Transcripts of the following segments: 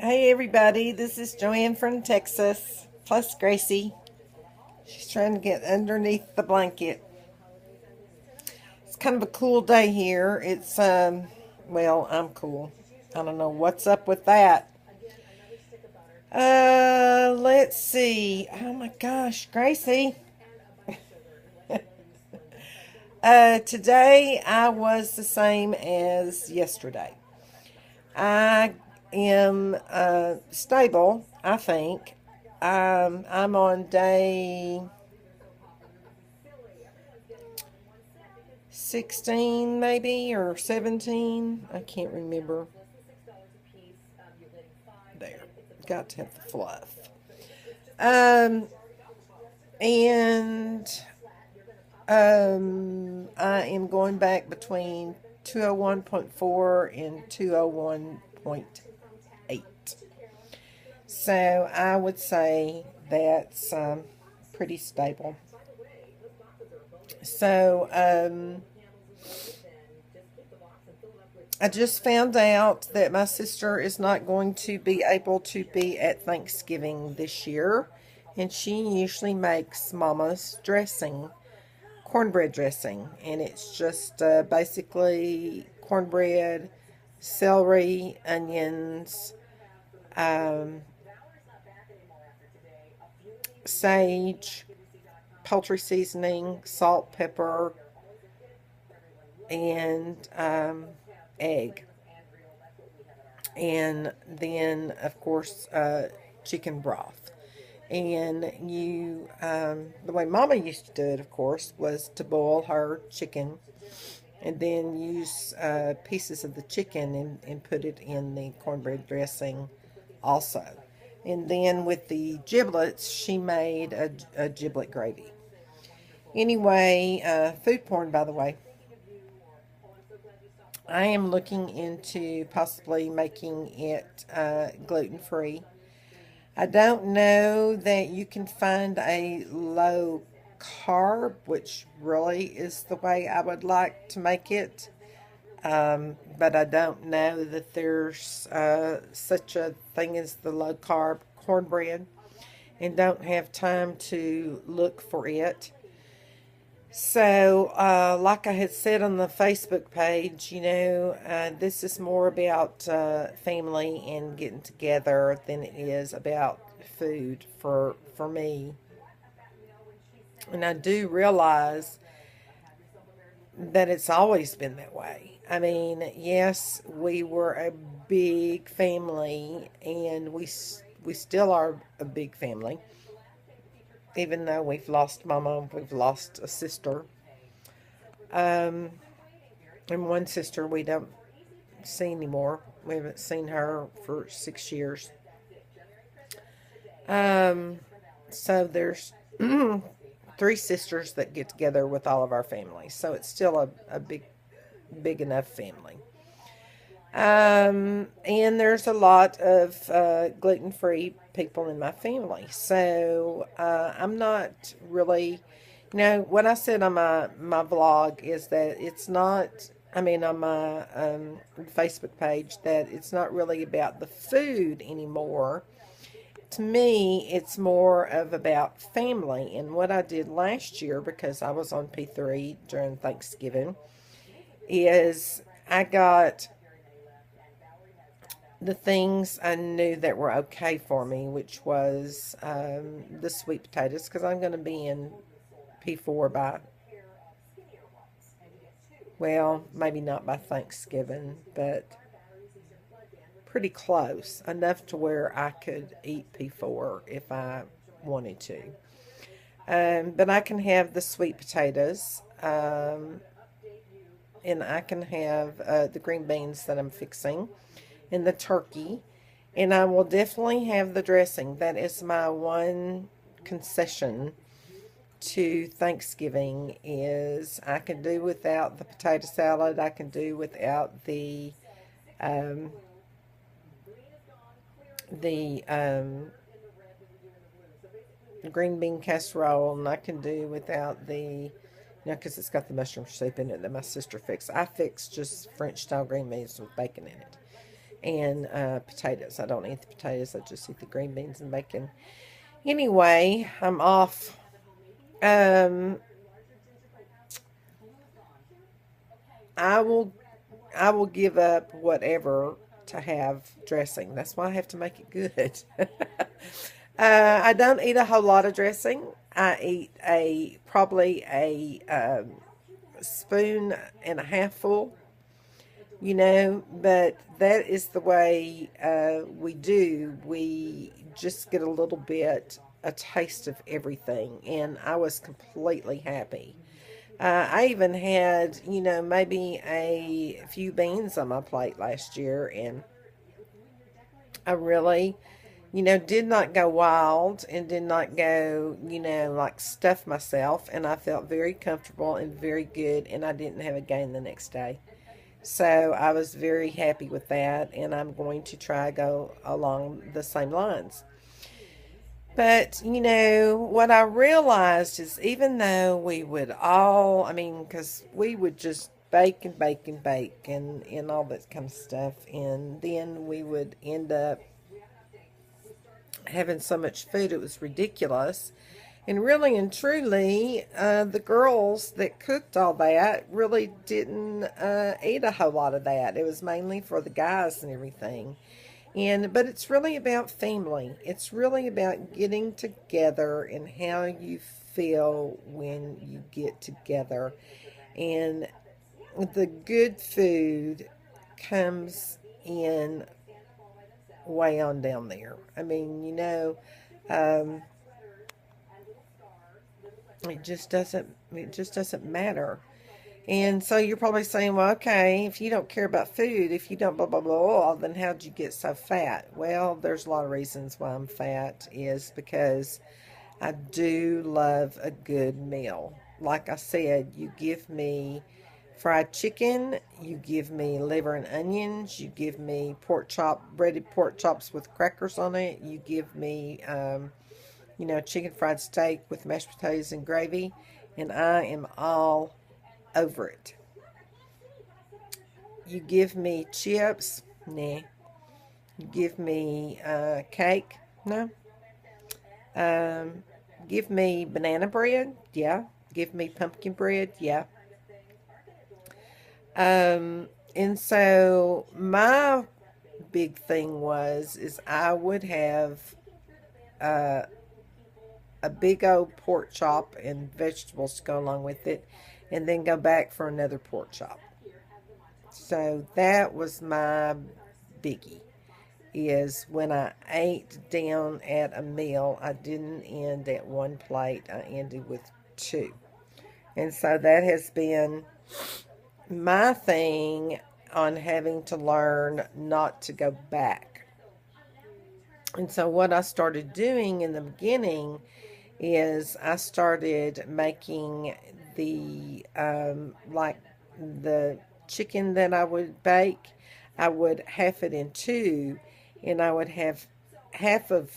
Hey everybody, this is Joanne from Texas, plus Gracie. She's trying to get underneath the blanket. It's kind of a cool day here. Well, I'm cool. I don't know what's up with that. Let's see. Oh my gosh, Gracie. Today I was the same as yesterday. I am stable, I think. I'm on day 16 maybe or 17. I can't remember. There. Got to have the fluff. Um, and I am going back between 201.4 and 201.8. So I would say that's pretty stable. So I just found out that my sister is not going to be able to be at Thanksgiving this year. And she usually makes Mama's dressing, cornbread dressing. And it's just basically cornbread, celery, onions, um, sage, poultry seasoning, salt, pepper, and egg. And then, of course, chicken broth. And the way Mama used to do it, of course, was to boil her chicken and then use pieces of the chicken and put it in the cornbread dressing also. And then with the giblets, she made a giblet gravy. Anyway, food porn, by the way. I am looking into possibly making it gluten free. I don't know that you can find a low carb, which really is the way I would like to make it. But I don't know that there's such a thing as the low carb cornbread and don't have time to look for it. So, like I had said on the Facebook page, this is more about family and getting together than it is about food for me. And I do realize that it's always been that way. I mean, yes, we were a big family, and we still are a big family, even though we've lost Mama, we've lost a sister. Um, and one sister we don't see anymore. We haven't seen her for 6 years. Um, so there's three sisters that get together with all of our families. So it's still a big enough family. And there's a lot of gluten-free people in my family. So I'm not really, what I said on my vlog is that it's not, I mean, on my Facebook page, that it's not really about the food anymore. To me, it's more of about family. And what I did last year, because I was on P3 during Thanksgiving, is I got the things I knew that were okay for me, which was the sweet potatoes, because I'm going to be in P4 by, well, maybe not by Thanksgiving, but pretty close, enough to where I could eat P4 if I wanted to. But I can have the sweet potatoes, and I can have the green beans that I'm fixing, and the turkey, and I will definitely have the dressing. That is my one concession to Thanksgiving, is I can do without the potato salad. I can do without um, the green bean casserole, and I can do without because it's got the mushroom soup in it that my sister fixed. I fixed just French style green beans with bacon in it. and potatoes. I don't eat the potatoes. I just eat the green beans and bacon. Anyway, I'm off. Um, I will I will give up whatever to have dressing. That's why I have to make it good. I don't eat a whole lot of dressing. I eat a probably a spoon and a half full, but that is the way we do. We just get a little bit, a taste of everything, and I was completely happy. I even had, maybe a few beans on my plate last year, and I really, did not go wild and did not go, like stuff myself, and I felt very comfortable and very good, and I didn't have a gain the next day. So I was very happy with that, and I'm going to try go along the same lines. But, what I realized is even though we would all, I mean, because we would just bake and bake and bake and all that kind of stuff, and then we would end up having so much food it was ridiculous. And really and truly, the girls that cooked all that really didn't eat a whole lot of that. It was mainly for the guys and everything. But it's really about family. It's really about getting together and how you feel when you get together. And the good food comes in way on down there. I mean, um, it just doesn't matter. And so you're probably saying, well, okay, if you don't care about food, if you don't blah, blah, blah, blah, then how'd you get so fat? Well, there's a lot of reasons why I'm fat is because I do love a good meal. Like I said, you give me fried chicken, you give me liver and onions, you give me breaded pork chops with crackers on it, you give me, chicken fried steak with mashed potatoes and gravy, and I am all over it. You give me chips, nah. You give me cake, no. Um, Give me banana bread, yeah. Give me pumpkin bread, yeah. And so my big thing is I would have uh, a big old pork chop and vegetables to go along with it, and then go back for another pork chop. So that was my biggie. Is when I ate down at a meal, I didn't end at one plate, I ended with two. And so that has been my thing on having to learn not to go back. And so what I started doing in the beginning is I started making like the chicken that I would bake, I would half it in two, and I would have half of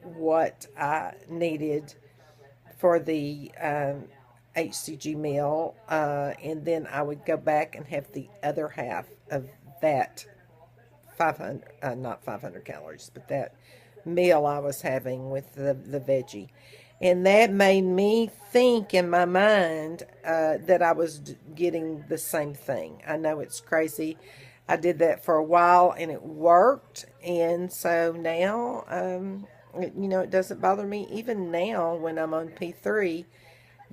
what I needed for the HCG meal, and then I would go back and have the other half of that 500, not 500 calories, but that meal I was having with the veggie. And that made me think in my mind that I was getting the same thing. I know it's crazy. I did that for a while and it worked. And so now, it doesn't bother me even now when I'm on P3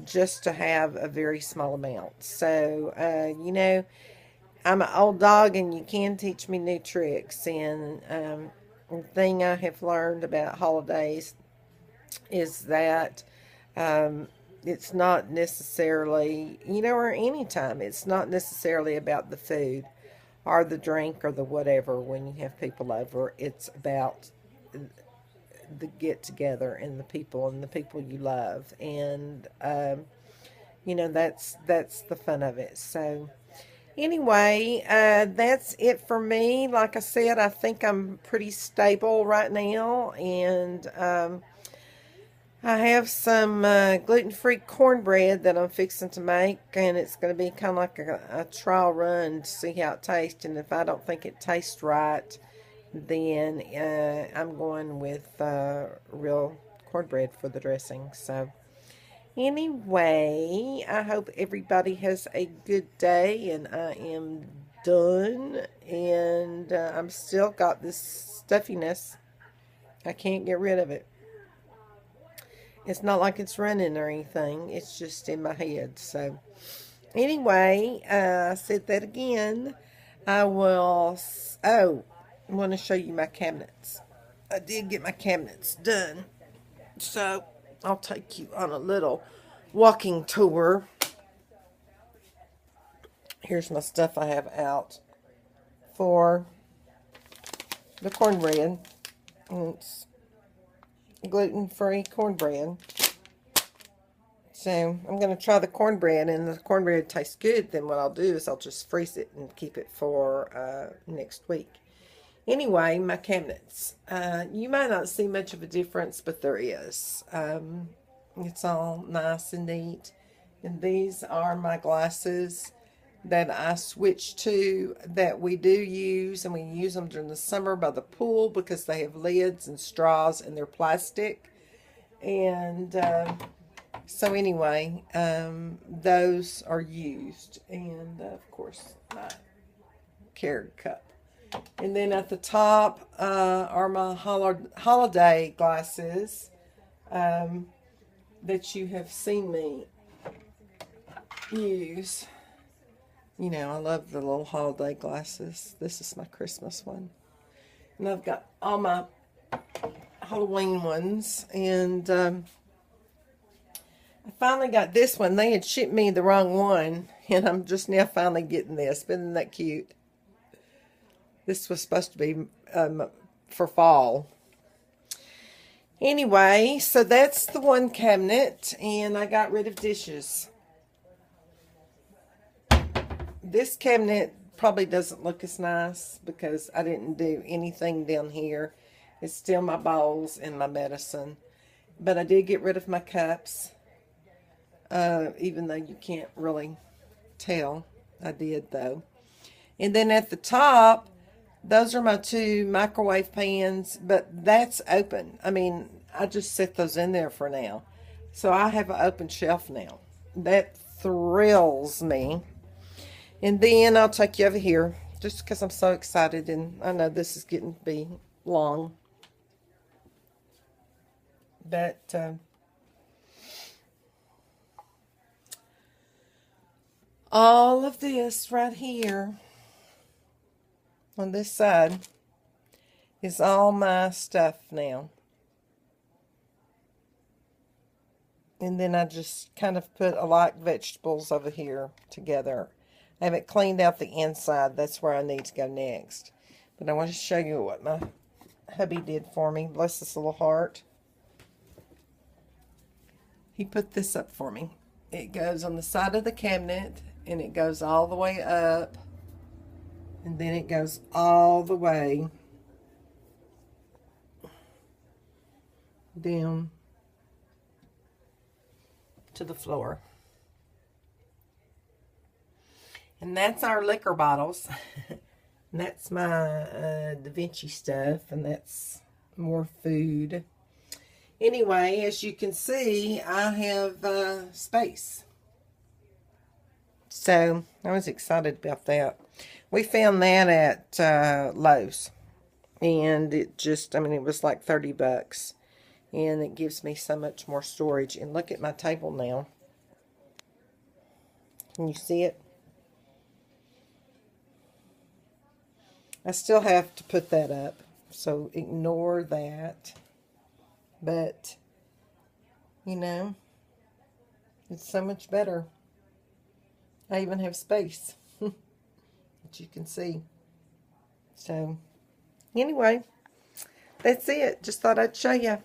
just to have a very small amount. So, I'm an old dog and you can teach me new tricks. And the thing I have learned about holidays is that it's not necessarily, or any time, it's not necessarily about the food or the drink or the whatever when you have people over. It's about the get together and the people you love. And, that's the fun of it. So, anyway, that's it for me. Like I said, I think I'm pretty stable right now, and I have some gluten-free cornbread that I'm fixing to make, and it's going to be kind of like a trial run to see how it tastes. And if I don't think it tastes right, then I'm going with real cornbread for the dressing. So anyway, I hope everybody has a good day, and I am done. And I'm still got this stuffiness. I can't get rid of it. It's not like it's running or anything. It's just in my head. So anyway, I said that again. I will. Oh, I want to show you my cabinets. I did get my cabinets done. So I'll take you on a little walking tour. Here's my stuff I have out for the cornbread. It's gluten-free cornbread. So I'm going to try the cornbread, and if the cornbread tastes good, then what I'll do is I'll just freeze it and keep it for next week. Anyway, my cabinets. You might not see much of a difference, but there is. It's all nice and neat. And these are my glasses that I switched to, that we do use, and we use them during the summer by the pool because they have lids and straws and they're plastic. And so anyway, those are used. And of course, my Keurig cup. And then at the top are my holiday glasses that you have seen me use. You know, I love the little holiday glasses. This is my Christmas one. And I've got all my Halloween ones. And I finally got this one. They had shipped me the wrong one. And I'm just now finally getting this. Isn't that cute? This was supposed to be for fall. Anyway, so that's the one cabinet. And I got rid of dishes. This cabinet probably doesn't look as nice because I didn't do anything down here. It's still my bowls and my medicine. But I did get rid of my cups. Even though you can't really tell. I did though. And then at the top, those are my two microwave pans. But that's open. I mean, I just set those in there for now. So I have an open shelf now. That thrills me. And then I'll take you over here, just because I'm so excited, and I know this is getting to be long. But all of this right here on this side is all my stuff now. And then I just kind of put a lot of vegetables over here together. I haven't cleaned out the inside. That's where I need to go next. But I want to show you what my hubby did for me. Bless this little heart. He put this up for me. It goes on the side of the cabinet, and it goes all the way up. And then it goes all the way down to the floor. And that's our liquor bottles. And that's my Da Vinci stuff. And that's more food. Anyway, as you can see, I have space. So, I was excited about that. We found that at Lowe's. And it just, I mean, it was like 30 bucks. And it gives me so much more storage. And look at my table now. Can you see it? I still have to put that up, so ignore that. But, you know, it's so much better. I even have space, that you can see. So, anyway, that's it. Just thought I'd show you.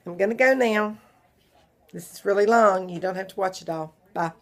I'm going to go now. This is really long. You don't have to watch it all. Bye.